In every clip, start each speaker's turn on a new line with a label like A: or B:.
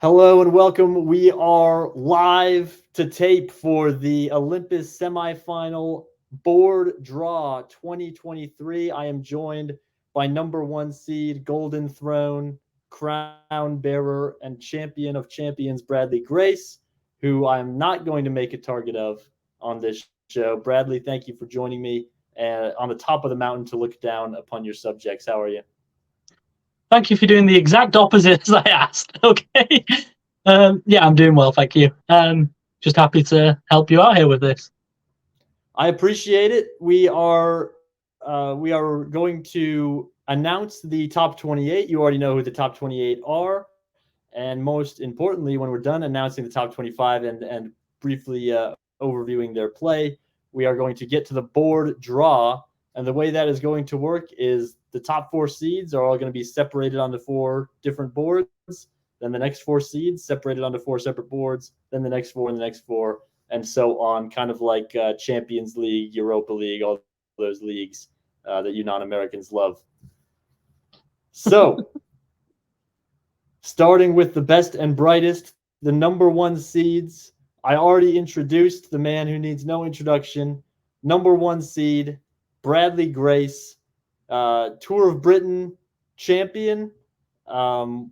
A: Hello and welcome. We are live to tape for the Olympus semifinal board draw 2023. I am joined by number one seed, Golden Throne, crown bearer, and champion of champions, Bradley Grace, who I'm not going to make a target of on this show. Bradley, thank you for joining me on the top of the mountain to look down upon your subjects. How are you?
B: Thank you for doing the exact opposite as I asked. Okay. Yeah, I'm doing well, thank you. Just happy to help you out here with this.
A: I appreciate it. We are going to announce the top 28. You already know who the top 28 are, and most importantly, when we're done announcing the top 25 and briefly overviewing their play, we are going to get to the board draw. And the way that is going to work is the top four seeds are all going to be separated onto four different boards. Then the next four seeds separated onto four separate boards. Then the next four and the next four, and so on, kind of like Champions League, Europa League, all those leagues that you non-Americans love. So, starting with the best and brightest, the number one seeds. I already introduced the man who needs no introduction. Number one seed, Bradley Grace, Tour of Britain champion, um,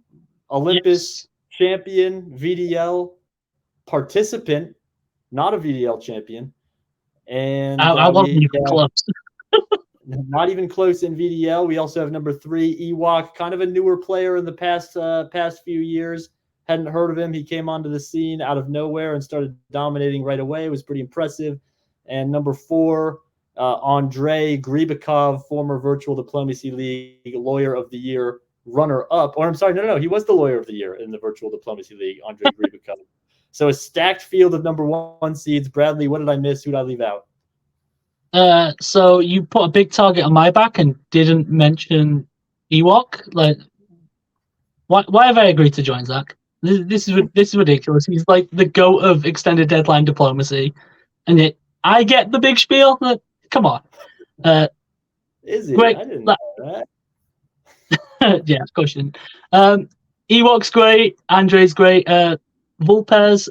A: Olympus
B: Yes.
A: champion, VDL participant, not a VDL champion. And
B: I wasn't
A: we
B: even
A: have
B: close.
A: not even close in VDL. We also have number three, Ewok, kind of a newer player in the past few years. Hadn't heard of him. He came onto the scene out of nowhere and started dominating right away. It was pretty impressive. And number four, Andrei Gribikov, former Virtual Diplomacy League Lawyer of the Year runner up. Or I'm sorry, no, he was the Lawyer of the Year in the Virtual Diplomacy League, Andrei Gribikov. So a stacked field of number one seeds. Bradley, what did I miss? Who did I leave out?
B: So you put a big target on my back and didn't mention Ewok. Like, why have I agreed to join, Zach? This is ridiculous. He's like the goat of extended deadline diplomacy, and yet I get the big spiel. Like, come on. Uh,
A: Is he? I
B: Great.
A: didn't
B: Like,
A: know that.
B: yeah, of course you didn't. Ewok's great. Andre's great. Vulpes,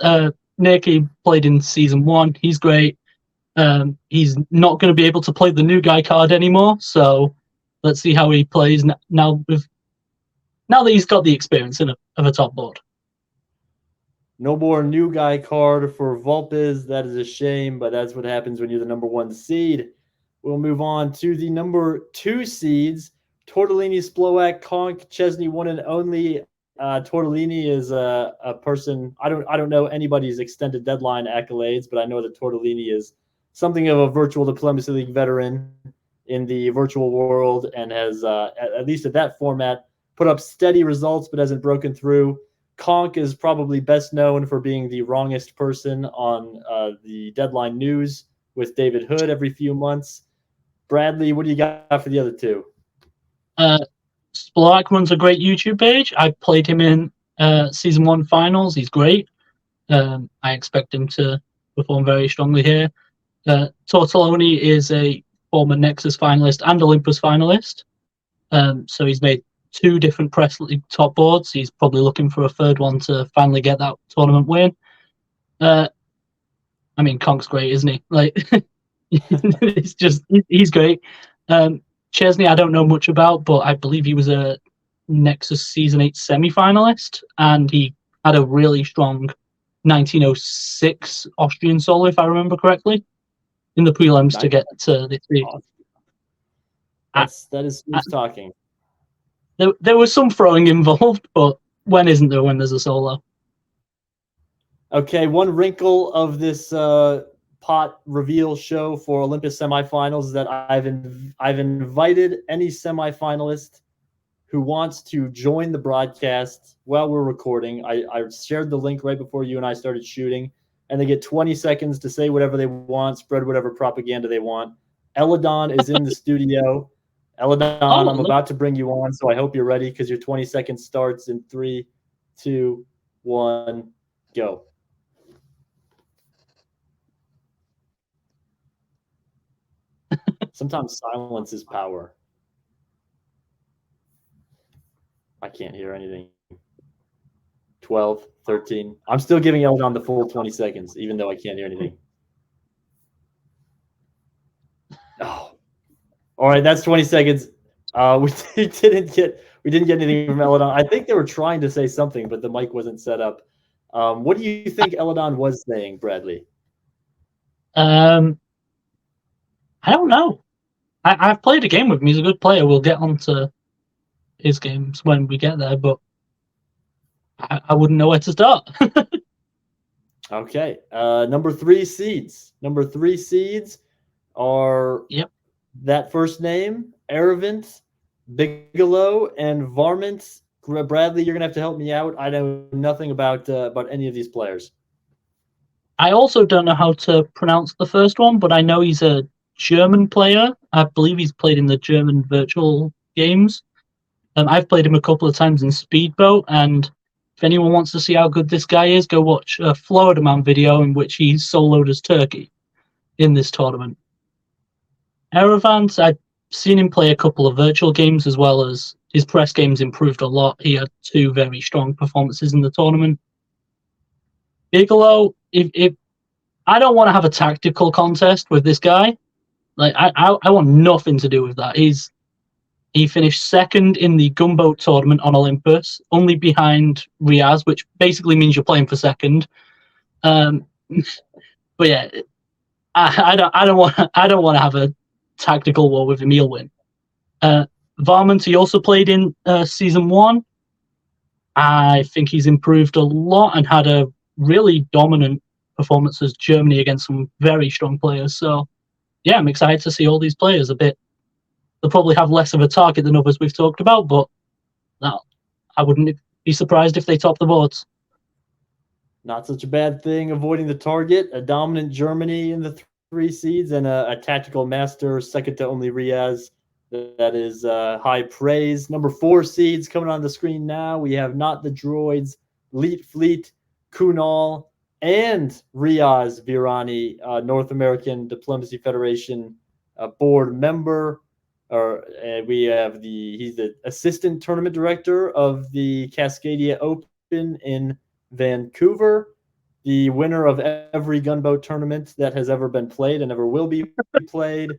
B: Nick, played in season one. He's great. He's not going to be able to play the new guy card anymore. So let's see how he plays now that he's got the experience of a top board.
A: No more new guy card for Vulpes. That is a shame, but that's what happens when you're the number one seed. We'll move on to the number two seeds. Tortellini, Sploak, Conk, Chesney, one and only. Tortellini is a person. I don't know anybody's extended deadline accolades, but I know that Tortellini is something of a virtual diplomacy league veteran in the virtual world and has at least at that format put up steady results, but hasn't broken through. Conk is probably best known for being the wrongest person on the Deadline News with David Hood every few months. Bradley, what do you got for the other two?
B: Uh, Sploak runs a great YouTube page. I played him in season one finals. He's great. I expect him to perform very strongly here. Tortelloni is a former Nexus finalist and Olympus finalist. So he's made two different press league top boards. He's probably looking for a third one to finally get that tournament win. I mean, Conk's great, isn't he? Like, it's just he's great. Chesney, I don't know much about, but I believe he was a Nexus season 8 semi-finalist, and he had a really strong 1906 Austrian solo, if I remember correctly, in the prelims to
A: Nice.
B: get to the three.
A: That is smooth talking.
B: There was some throwing involved, but when isn't there when there's a solo?
A: Okay, one wrinkle of this pot reveal show for Olympus semifinals is that I've invited any semifinalist who wants to join the broadcast while we're recording. I shared the link right before you and I started shooting, and they get 20 seconds to say whatever they want, spread whatever propaganda they want. Eladon is in the studio. Eladon, I'm
B: Oh,
A: about to bring you on, so I hope you're ready because your 20 seconds starts in 3, 2, 1, go. Sometimes silence is power. I can't hear anything. 20 12, 13. I'm still giving Eldon the full 20 seconds, even though I can't hear anything. Oh, all right, that's 20 seconds. We didn't get anything from Eldon. I think they were trying to say something, but the mic wasn't set up. What do you think Eldon was saying, Bradley?
B: I don't know. I've played a game with him. He's a good player. We'll get on to his games when we get there, but I wouldn't know where to start.
A: Okay. Number 3 seeds. Number 3 seeds are that first name, Aravint, Bigelow, and Varmint. Bradley, you're gonna have to help me out. I know nothing about any of these players.
B: I also don't know how to pronounce the first one, but I know he's a German player. I believe he's played in the German virtual games. I've played him a couple of times in Speedboat, and if anyone wants to see how good this guy is, go watch a Florida Man video in which he soloed as Turkey in this tournament. Eravant, I've seen him play a couple of virtual games as well as his press games improved a lot. He had 2 very strong performances in the tournament. Bigelow, if I don't want to have a tactical contest with this guy. Like I want nothing to do with that. He finished second in the Gunboat tournament on Olympus, only behind Riaz, which basically means you're playing for second. But yeah, I don't want to have a tactical war with him. He'll win. Varmint, he also played in season 1. I think he's improved a lot and had a really dominant performance as Germany against some very strong players. So yeah, I'm excited to see all these players a bit. They'll probably have less of a target than others we've talked about, but no, I wouldn't be surprised if they top the boards.
A: Not such a bad thing, avoiding the target. A dominant Germany in the 3 seeds and a tactical master, second to only Riaz. That is high praise. Number 4 seeds coming on the screen now. We have Not the Droids, Leet Fleet, Kunal, and Riaz Virani, North American Diplomacy Federation board member. We have he's the assistant tournament director of the Cascadia Open in Vancouver, the winner of every gunboat tournament that has ever been played and ever will be played.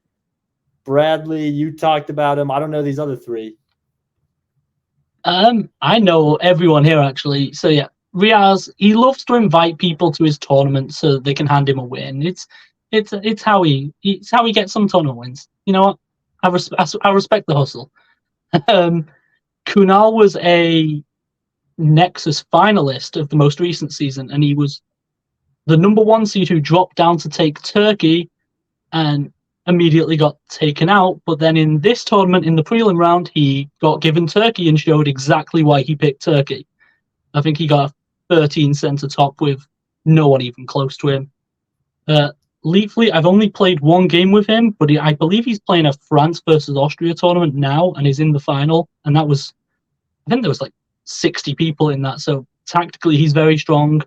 A: Bradley, you talked about him. I don't know these other 3.
B: I know everyone here actually. So yeah, Riaz, he loves to invite people to his tournament so they can hand him a win. It's how he gets some tournament wins. You know what? I respect the hustle. Kunal was a Nexus finalist of the most recent season, and he was the number 1 seed who dropped down to take Turkey and immediately got taken out. But then in this tournament, in the prelim round, he got given Turkey and showed exactly why he picked Turkey. I think he got a 13 center top with no one even close to him. Leafly, I've only played 1 game with him, but I believe he's playing a France versus Austria tournament now and is in the final. And that was, I think there was like 60 people in that. So tactically, he's very strong.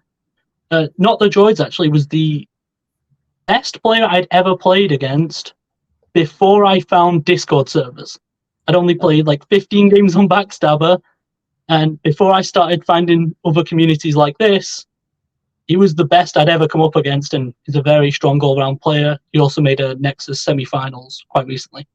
B: Not the Droids, actually, was the best player I'd ever played against before I found Discord servers. I'd only played like 15 games on Backstabber. And before I started finding other communities like this, he was the best I'd ever come up against, and he's a very strong all-round player. He also made a Nexus semi-finals quite recently.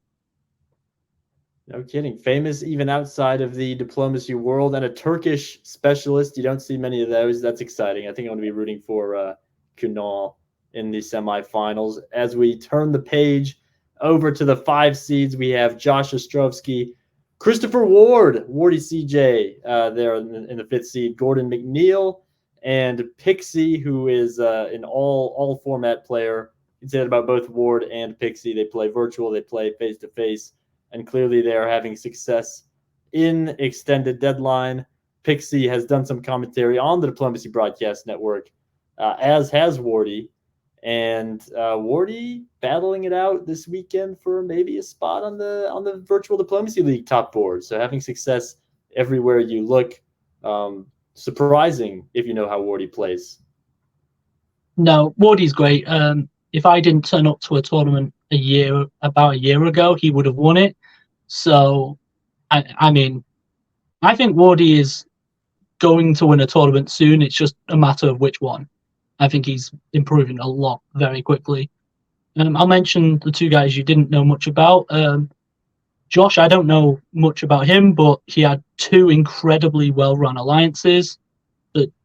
A: No kidding. Famous even outside of the diplomacy world, and a Turkish specialist. You don't see many of those. That's exciting. I think I'm going to be rooting for Kunal in the semifinals. As we turn the page over to the 5 seeds, we have Josh Ostrovsky, Christopher Ward, Wardy CJ there in the 5th seed, Gordon McNeil, and Pixie, who is an all format player. You can say that about both Ward and Pixie. They play virtual, they play face-to-face, and clearly they are having success in extended deadline. Pixie has done some commentary on the Diplomacy Broadcast Network, as has Wardy. And Wardy battling it out this weekend for maybe a spot on the Virtual Diplomacy League top board. So having success everywhere you look. Surprising if you know how Wardy plays.
B: No, Wardy's great. If I didn't turn up to a tournament about a year ago, he would have won it. So, I mean, I think Wardy is going to win a tournament soon. It's just a matter of which one. I think he's improving a lot very quickly. I'll mention the two guys you didn't know much about. Josh, I don't know much about him, but he had two incredibly well-run alliances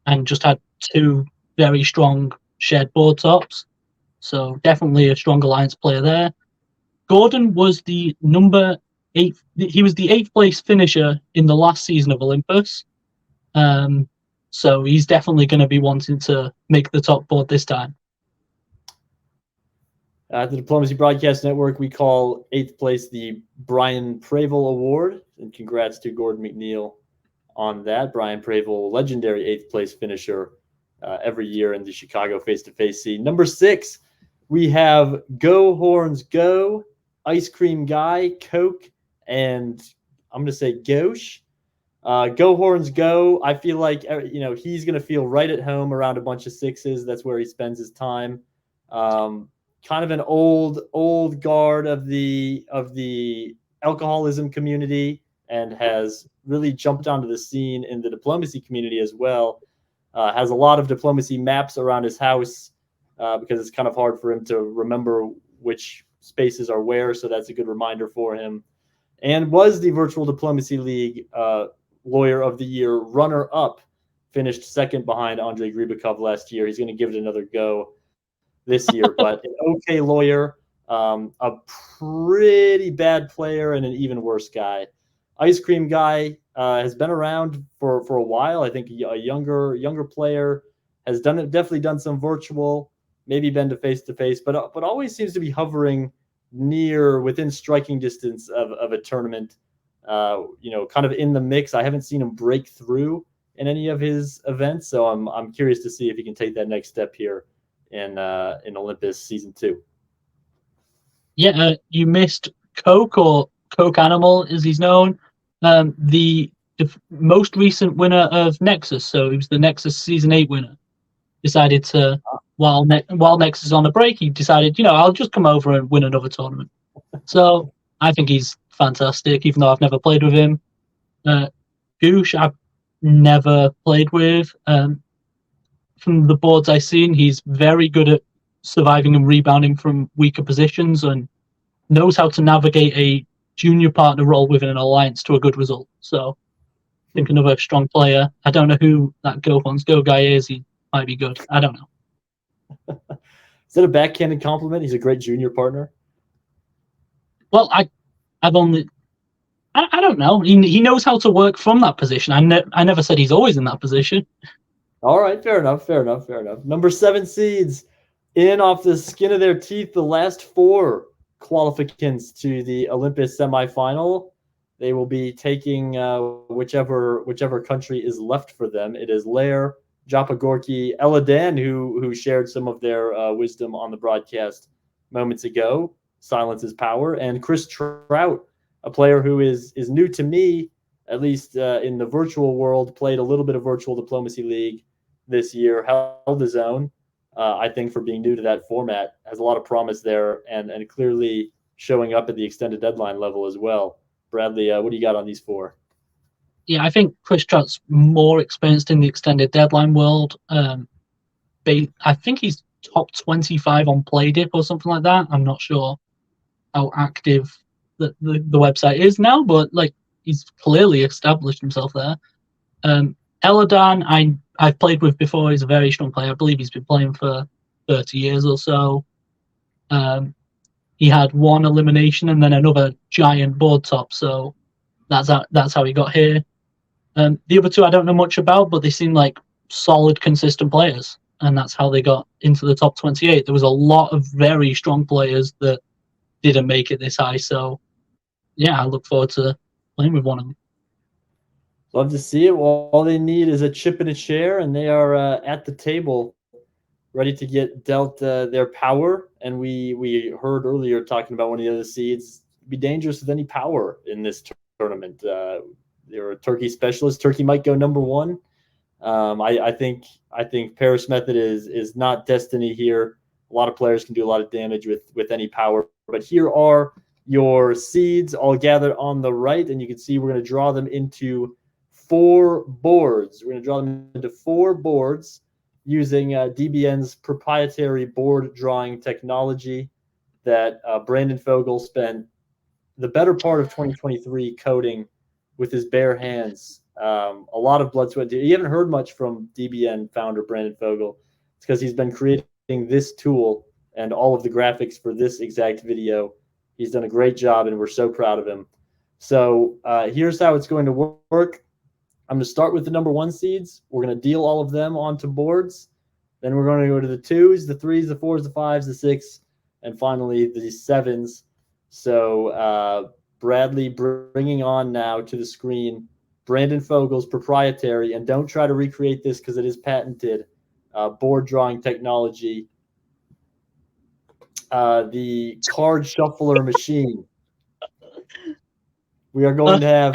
B: and just had two very strong shared board tops. So definitely a strong alliance player there. Gordon was the number 8. He was the 8th place finisher in the last season of Olympus. So he's definitely going to be wanting to make the top board this time.
A: At the Diplomacy Broadcast Network, we call 8th place the Brian Pravel Award. And congrats to Gordon McNeil on that. Brian Pravel, legendary 8th place finisher every year in the Chicago face-to-face scene. Number 6, we have Go Horns Go, Ice Cream Guy, Coke, and I'm going to say Gauche. Go Horns Go, I feel like he's going to feel right at home around a bunch of 6s. That's where he spends his time. Kind of an old guard of the alcoholism community, and has really jumped onto the scene in the diplomacy community as well. Has a lot of diplomacy maps around his house because it's kind of hard for him to remember which spaces are where, so that's a good reminder for him. And was the Virtual Diplomacy League Lawyer of the Year runner-up, finished second behind Andrei Gribikov last year. He's going to give it another go this year, but an okay lawyer, a pretty bad player, and an even worse guy. Ice Cream Guy has been around for a while. I think a younger player, has definitely done some virtual, maybe been to face, but always seems to be hovering within striking distance of a tournament. Kind of in the mix. I haven't seen him break through in any of his events, so I'm curious to see if he can take that next step here in Olympus season 2.
B: Yeah, you missed Coke, or Coke Animal as he's known, the most recent winner of Nexus. So he was the Nexus season 8 winner. Decided to, while Nexus is on a break, he decided, I'll just come over and win another tournament. So I think he's fantastic, even though I've never played with him. Goosh, I've never played with. From the boards I've seen, he's very good at surviving and rebounding from weaker positions, and knows how to navigate a junior partner role within an alliance to a good result. So I think another strong player. I don't know who that Go Horns Go guy is. He might be good. I don't know.
A: Is that a backhanded compliment? He's a great junior partner.
B: Well, I don't know. He knows how to work from that position. I never said he's always in that position.
A: All right, fair enough. Number 7 seeds in off the skin of their teeth, the last 4 qualificants to the Olympus semifinal. They will be taking whichever country is left for them. It is Lair, Japa Gorky, Eladan, who shared some of their wisdom on the broadcast moments ago. Silence is power. And Chris Trout, a player who is new to me, at least in the virtual world, played a little bit of Virtual Diplomacy League this year, held his own. I think for being new to that format, has a lot of promise there, and clearly showing up at the extended deadline level as well. Bradley, what do you got on these 4?
B: Yeah, I think Chris Trout's more experienced in the extended deadline world. I think he's top 25 on PlayDip or something like that. I'm not sure how active the website is now, but he's clearly established himself there. Eladan, I've played with before. He's a very strong player. I believe he's been playing for 30 years or so. He had one elimination and then another giant board top, so that's how he got here. The other 2 I don't know much about, but they seem like solid, consistent players, and that's how they got into the top 28. There was a lot of very strong players that didn't make it this high, so yeah, I look forward to playing with one of them.
A: Love to see it. Well, all they need is a chip and a chair, and they are at the table, ready to get dealt their power. And we heard earlier talking about one of the other seeds, be dangerous with any power in this tournament. They're a Turkey specialist. Turkey might go number 1. I think Paris Method is not destiny here. A lot of players can do a lot of damage with any power. But here are your seeds all gathered on the right, and you can see we're going to draw them into 4 boards. We're going to draw them into 4 boards using DBN's proprietary board drawing technology that Brandon Fogel spent the better part of 2023 coding with his bare hands. A lot of blood, sweat. You haven't heard much from DBN founder Brandon Fogel. It's because he's been creating this tool and all of the graphics for this exact video. He's done a great job, and we're so proud of him. So here's how it's going to work. I'm going to start with the number 1 seeds. We're going to deal all of them onto boards. Then we're going to go to the 2s, the 3s, the 4s, the 5s, the 6s, and finally the 7s. So Bradley bringing on now to the screen Brandon Fogel's proprietary, and don't try to recreate this because it is patented, board drawing technology, the card shuffler machine. We are going to have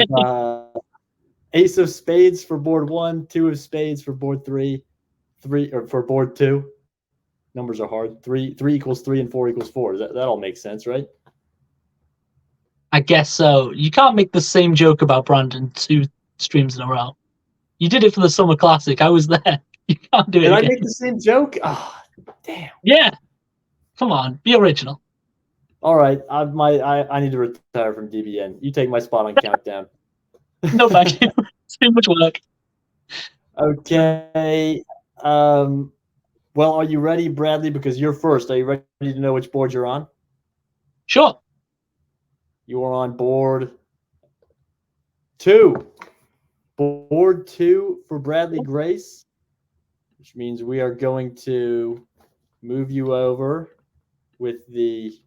A: ace of spades for board 1, 2 of spades for board 3, or for board 2. Numbers are hard. 3 equals 3 and 4 equals 4. That all makes sense, right?
B: I guess so. You can't make the same joke about Brandon 2 streams in a row. You did it for the Summer Classic. I was there. You can't do it again.
A: Did I make the same joke? Oh, damn.
B: Yeah. Come on. Be original.
A: All right. I need to retire from DBN. You take my spot on Countdown.
B: No, thank you. It's too much work.
A: Okay. Well, are you ready, Bradley? Because you're first. Are you ready to know which board you're on?
B: Sure.
A: You are on board 2. Board 2 for Bradley Grace, which means we are going to move you over with the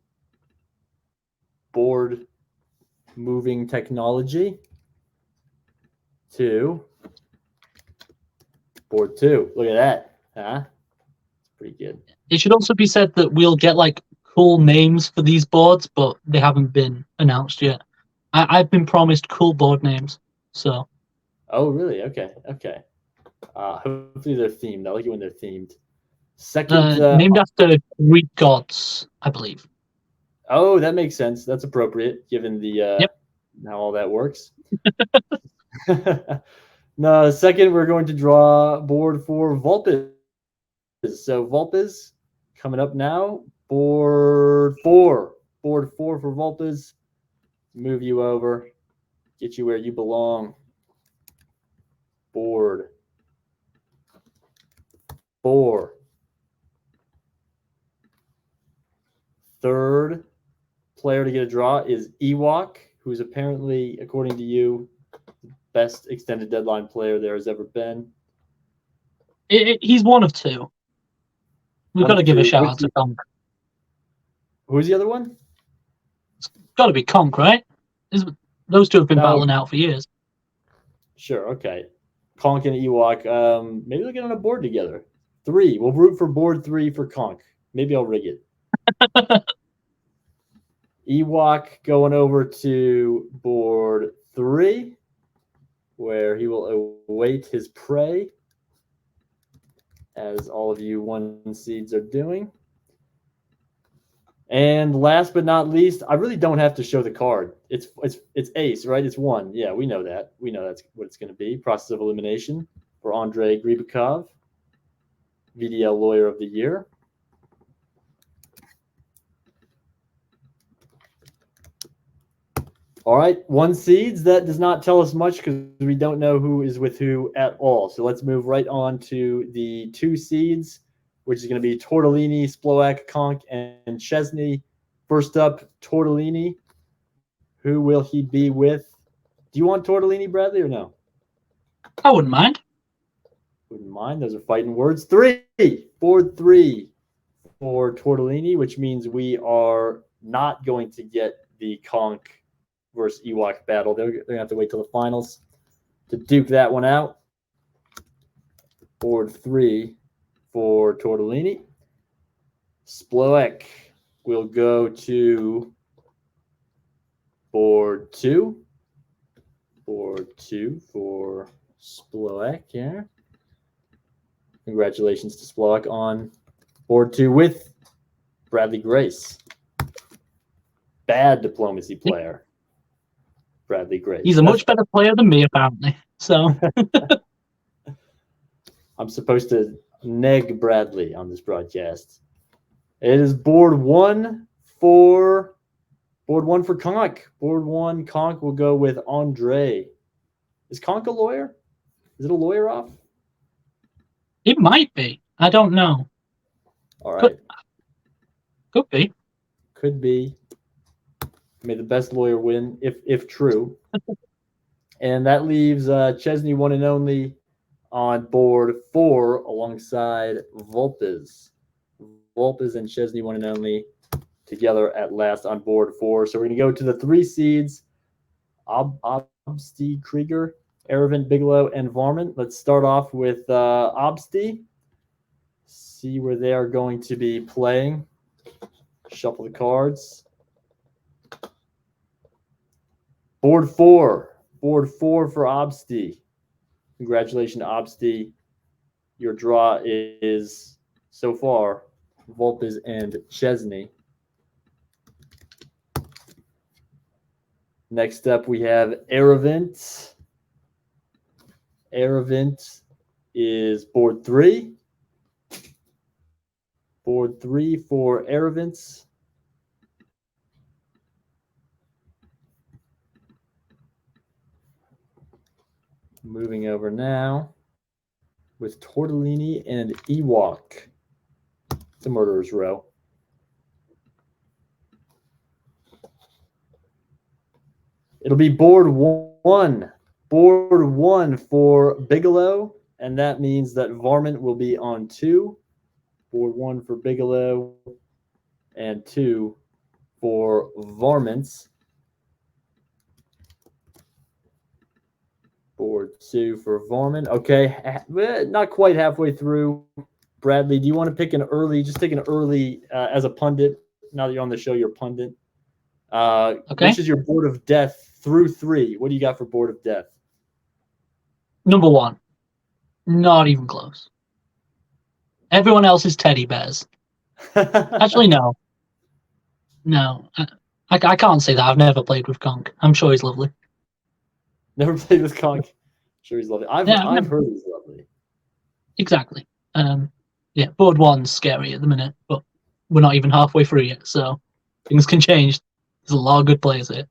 A: board moving technology to board 2. Look at that. Huh? It's pretty good.
B: It should also be said that we'll get like cool names for these boards, but they haven't been announced yet. I've been promised cool board names, so.
A: Oh, really? Okay. Hopefully they're themed. I like it when they're themed. Second,
B: named after Greek gods, I believe.
A: Oh, that makes sense. That's appropriate given the how all that works. No, second, we're going to draw board for Vulpes. So Vulpes coming up now. Board 4. Board 4 for Vulpes. Move you over. Get you where you belong. Board 4. Third player to get a draw is Ewok, who's apparently, according to you, the best extended deadline player there has ever been.
B: He's one of 2. We've got to give a shout out to Conk.
A: Who's the other one?
B: It's got to be Conk, right? Those 2 have been battling out for years.
A: Sure, okay. Conk and Ewok. Maybe they'll get on a board together. 3. We'll root for board 3 for Conk. Maybe I'll rig it. Ewok going over to board 3, where he will await his prey, as all of you 1 seeds are doing. And last but not least, I really don't have to show the card. It's ace, right? It's 1. Yeah, we know that. We know that's what it's going to be. Process of elimination for Andrei Gribikov, VDL Lawyer of the Year. All right, 1 seeds. That does not tell us much because we don't know who is with who at all. So let's move right on to the 2 seeds, which is going to be Tortellini, Sploak, Conk, and Chesney. First up, Tortellini. Who will he be with? Do you want Tortellini, Bradley, or no?
B: I wouldn't mind.
A: Wouldn't mind. Those are fighting words. 3. Board 3 for Tortellini, which means we are not going to get the Conk versus Ewok battle. They're going to have to wait till the finals to duke that one out. Board 3 for Tortellini. Sploak will go to board 2. Board 2 for Sploak. Yeah. Congratulations to Sploak on board 2 with Bradley Grace. Bad diplomacy player. Bradley Grace.
B: He's a much better player than me, apparently. So
A: I'm supposed to neg Bradley on this broadcast. It is board one for Conk. Board one, Conk will go with Andre. Is Conk a lawyer? Is it a lawyer off?
B: it might be. I don't know.
A: All right.
B: Could be.
A: Could be. May the best lawyer win, if true. And that leaves Chesney one and only on board four alongside Vulpes. Vulpes and Chesney one and only together at last on board four. So we're going to go to the three seeds. Obsti, Krieger, Eravant, Bigelow, and Varmint. Let's start off with Obsti. See where they are going to be playing. Shuffle the cards. Board four for Obsti. Congratulations, Obsti. Your draw is so far Vulpes and Chesney. Next up, we have Eravant. Eravant is board three. Board three for Eravant. Moving over now with Tortellini and Ewok. It's a murderer's row. It'll be board one. Board one for Bigelow, and that means that Varmint will be on two. Board one for Bigelow and two for Varmints. Board two for Varmint. Okay, not quite halfway through. Bradley, do you want to pick an early? Just take an early as a pundit. Now that you're on the show, you're a pundit.
B: Okay.
A: Which is your board of death through three? What do you got for board of death?
B: Number one. Not even close. Everyone else is teddy bears. Actually, no. No. I can't say that. I've never played with Conk. I'm sure he's lovely.
A: Never played with Conk. Sure, he's lovely. I've heard he's lovely.
B: Exactly. Yeah, board one's scary at the minute, but we're not even halfway through yet, so things can change. There's a lot of good players here.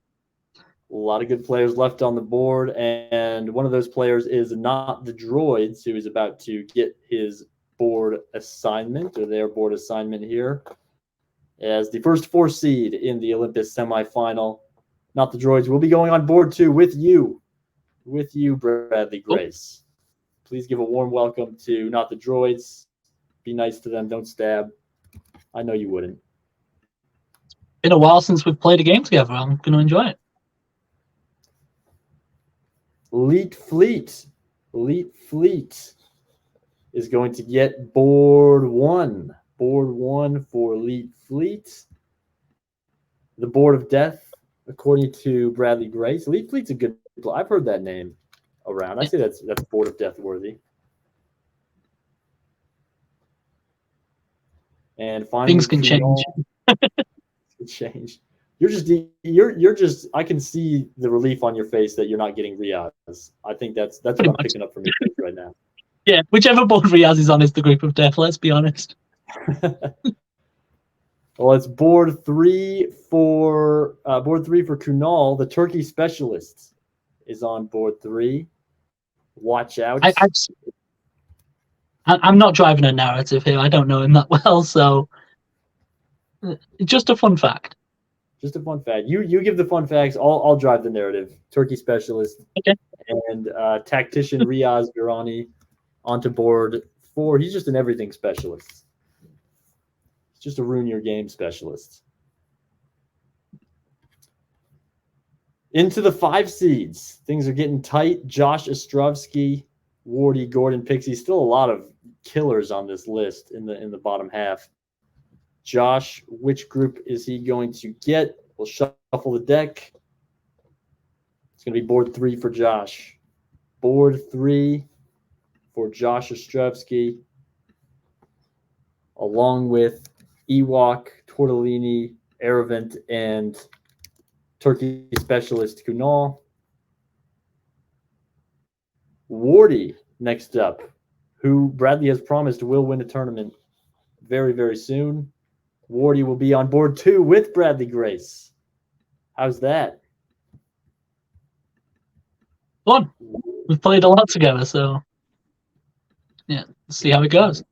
A: A lot of good players left on the board, and one of those players is Not the Droids, who is about to get his board assignment, or their board assignment here, as the first four seed in the Olympus semifinal. Not the Droids will be going on board two with you, Bradley Grace. Please give a warm welcome to Not the Droids. Be nice to them. Don't stab. I know you wouldn't.
B: Been a while since we've played a game together. I'm going to enjoy it.
A: Leet Fleet is going to get board one. Board one for Leet Fleet. The board of death, according to Bradley Grace. Leet Fleet's a good. I've heard that name around. I say that's board of death worthy. And finally,
B: things can change.
A: Change. You're just. I can see the relief on your face that you're not getting Riaz. I think that's what I'm picking up from you right now.
B: Yeah, whichever board Riaz is on is the group of death. Let's be honest.
A: Well, it's board three for Kunal. The turkey specialist is on board three. Watch out.
B: I'm not driving a narrative here. I don't know him that well, so just a fun fact.
A: Just a fun fact. You give the fun facts. I'll drive the narrative. Turkey specialist.
B: Okay.
A: And tactician Riaz Virani onto board four. He's just an everything specialist. He's just a ruin your game specialist. Into the five seeds. Things are getting tight. Josh Ostrovsky, Wardy, Gordon, Pixie. Still a lot of killers on this list in the bottom half. Josh, which group is he going to get? We'll shuffle the deck. It's going to be board three for Josh. Board three for Josh Ostrovsky, along with Ewok, Tortellini, Eravant, and turkey specialist Kunal. Wardy next up, who Bradley has promised will win a tournament very, very soon. Wardy will be on board 2 with Bradley Grace. How's that?
B: Fun. We've played a lot together, so yeah, let's see how it goes.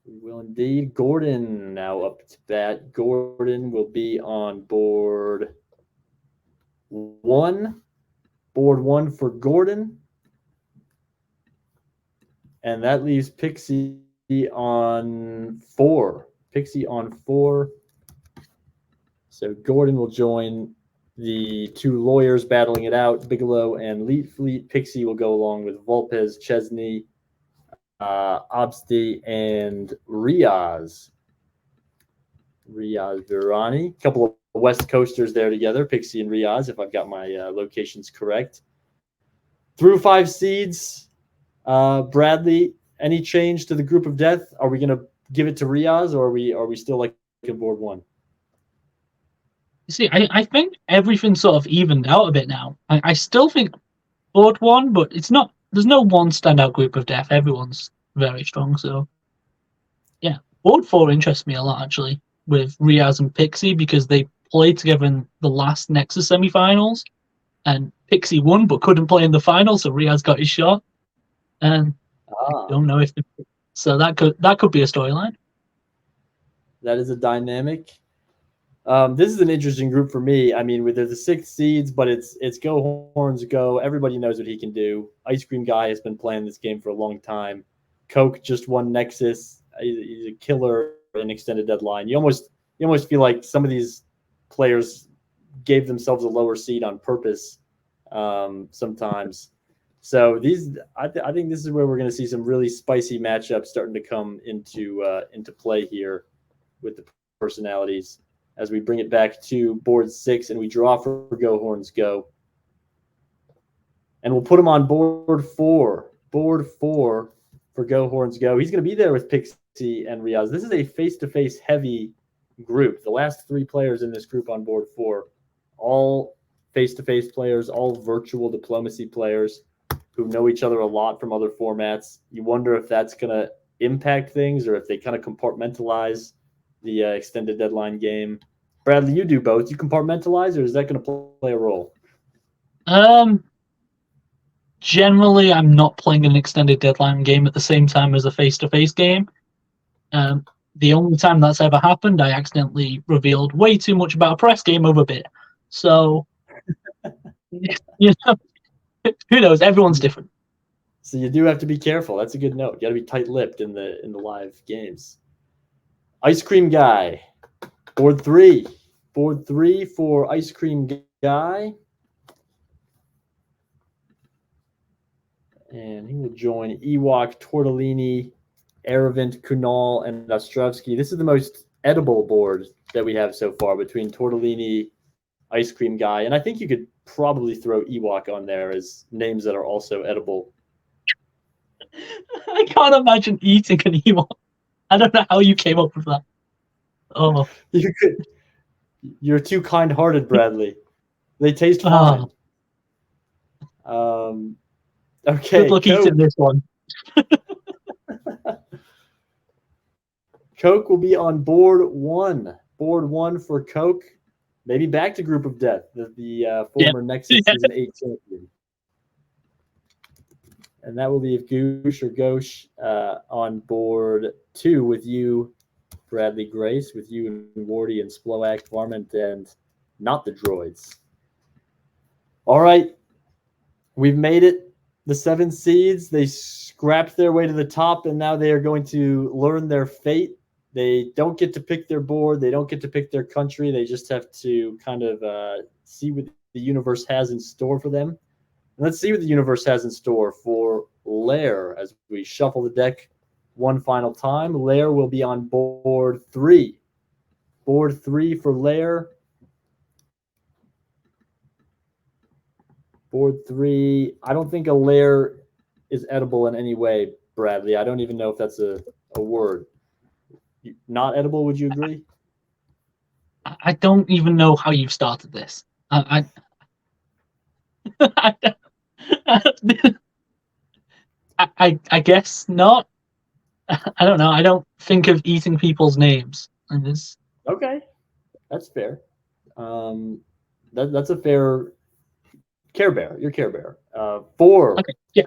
A: We will indeed. Gordon now up to bat. Gordon will be on board 1. Board 1 for Gordon. And that leaves Pixie on 4. Pixie on 4. So Gordon will join the 2 lawyers battling it out, Bigelow and Fleet. Pixie will go along with Volpez, Chesney, Obsti, and Riaz. Riaz Virani. A couple of West Coasters there together, Pixie and Riaz, if I've got my locations correct. Through 5 seeds, Bradley, any change to the group of death? Are we going to give it to Riaz, or are we still like in board 1?
B: You see, I think everything's sort of evened out a bit now. I still think board 1, but it's not. There's no one standout group of death. Everyone's very strong. So, yeah, board 4 interests me a lot actually with Riaz and Pixie because they played together in the last Nexus semifinals, and Pixie won but couldn't play in the final, so Riaz got his shot. And I don't know if so that could be a storyline.
A: That is a dynamic. This is an interesting group for me. I mean, they're the 6 seeds, but it's go horns go. Everybody knows what he can do. Ice Cream Guy has been playing this game for a long time. Coke just won Nexus. He's a killer in extended deadline. You almost feel like some of these players gave themselves a lower seed on purpose sometimes. So I think this is where we're going to see some really spicy matchups starting to come into play here with the personalities. As we bring it back to board 6 and we draw for Go Horns Go. And we'll put him on board 4. Board 4 for Go Horns Go. He's going to be there with Pixie and Riaz. This is a face-to-face heavy group. The last 3 players in this group on board 4, all face-to-face players, all virtual diplomacy players who know each other a lot from other formats. You wonder if that's going to impact things or if they kind of compartmentalize the extended deadline game. Bradley, you do both. You compartmentalize, or is that going to play a role?
B: Generally, I'm not playing an extended deadline game at the same time as a face-to-face game. The only time that's ever happened, I accidentally revealed way too much about a press game over beer. So, you know, who knows? Everyone's different.
A: So you do have to be careful. That's a good note. You got to be tight-lipped in the live games. Ice Cream Guy, board 3. Board 3 for Ice Cream Guy. And he will join Ewok, Tortellini, Aravint, Kunal, and Ostrovsky. This is the most edible board that we have so far between Tortellini, Ice Cream Guy. And I think you could probably throw Ewok on there as names that are also edible.
B: I can't imagine eating an Ewok. I don't know how you came up with that. Oh,
A: you're too kind-hearted, Bradley. They taste fine. Okay.
B: Good luck eating this one.
A: Coke will be on board 1. Board 1 for Coke. Maybe back to Group of Death, the former Nexus Season 8 champion. And that will leave Goosh or Ghosh on board 2 with you, Bradley Grace, with you and Wardy and Sploak, Varmint, and not the droids. All right. We've made it. The 7 seeds, they scrapped their way to the top, and now they are going to learn their fate. They don't get to pick their board. They don't get to pick their country. They just have to kind of see what the universe has in store for them. And let's see what the universe has in store for Lair as we shuffle the deck one final time. Lair will be on board 3. Board 3 for Lair. Board 3. I don't think a lair is edible in any way, Bradley. I don't even know if that's a word. Not edible, would you agree?
B: I don't even know how you've started this. I guess not. I don't know. I don't think of eating people's names. And it's
A: Okay, that's fair. That's a fair Care Bear. You're Care Bear. Four.
B: okay. Yeah.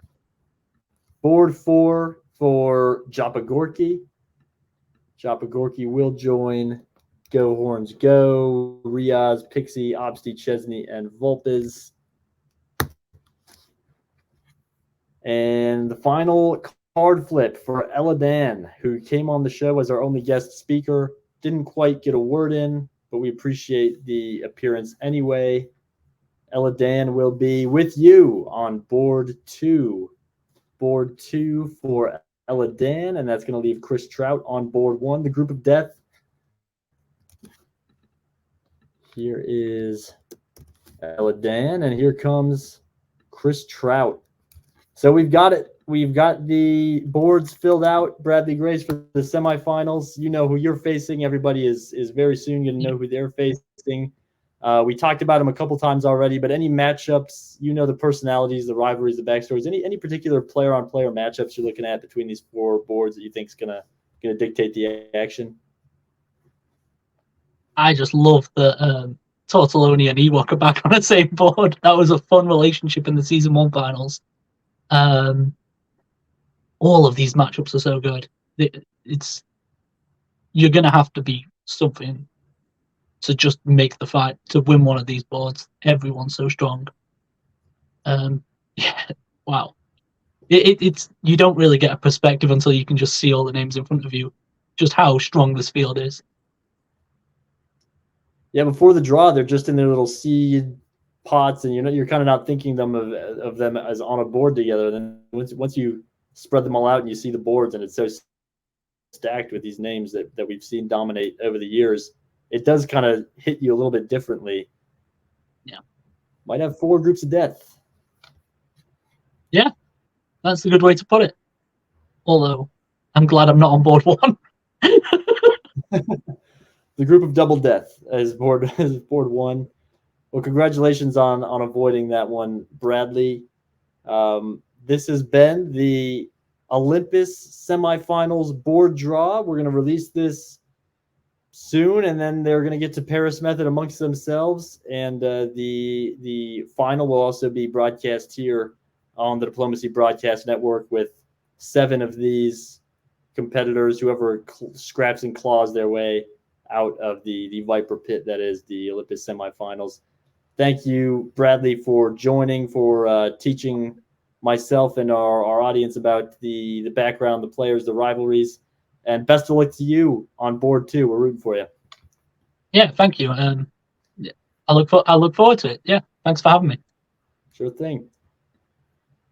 A: Board 4 for Jopagorki. Jopagorki will join Go Horns Go, Riaz, Pixie, Obsti, Chesney, and Vulpes. And the final card flip for Eladan, who came on the show as our only guest speaker. Didn't quite get a word in, but we appreciate the appearance anyway. Eladan will be with you on board 2. Board 2 for Eladan, and that's going to leave Chris Trout on board 1. The group of death. Here is Eladan, and here comes Chris Trout. So we've got it. We've got the boards filled out. Bradley Grace for the semifinals. You know who you're facing. Everybody is very soon going to know who they're facing. We talked about them a couple times already, but any matchups, you know the personalities, the rivalries, the backstories, any particular player-on-player matchups you're looking at between these 4 boards that you think is gonna dictate the action?
B: I just love that Tortelloni and Ewok are back on the same board. That was a fun relationship in the season 1 finals. All of these matchups are so good. It's you're gonna have to be something to just make the fight to win one of these boards. Everyone's so strong. Yeah, wow. It's you don't really get a perspective until you can just see all the names in front of you, just how strong this field is.
A: Yeah, before the draw, they're just in their little seed pots, and you're kind of not thinking of them as on a board together. Then once you spread them all out and you see the boards, and it's so stacked with these names that we've seen dominate over the years, it does kind of hit you a little bit differently.
B: Yeah,
A: might have 4 groups of death.
B: Yeah, that's a good way to put it. Although I'm glad I'm not on board 1.
A: The group of double death is board 1. Well, congratulations on avoiding that one, Bradley. This has been the Olympus semifinals board draw. We're going to release this soon, and then they're going to get to Paris Method amongst themselves, and the final will also be broadcast here on the Diplomacy Broadcast Network with 7 of these competitors, whoever scraps and claws their way out of the Viper pit that is the Olympus semifinals. Thank you, Bradley, for joining, for teaching myself and our audience about the background, the players, the rivalries, and best of luck to you on board 2. We're rooting for you.
B: Yeah, thank you. I look forward to it. Yeah, thanks for having me.
A: Sure thing.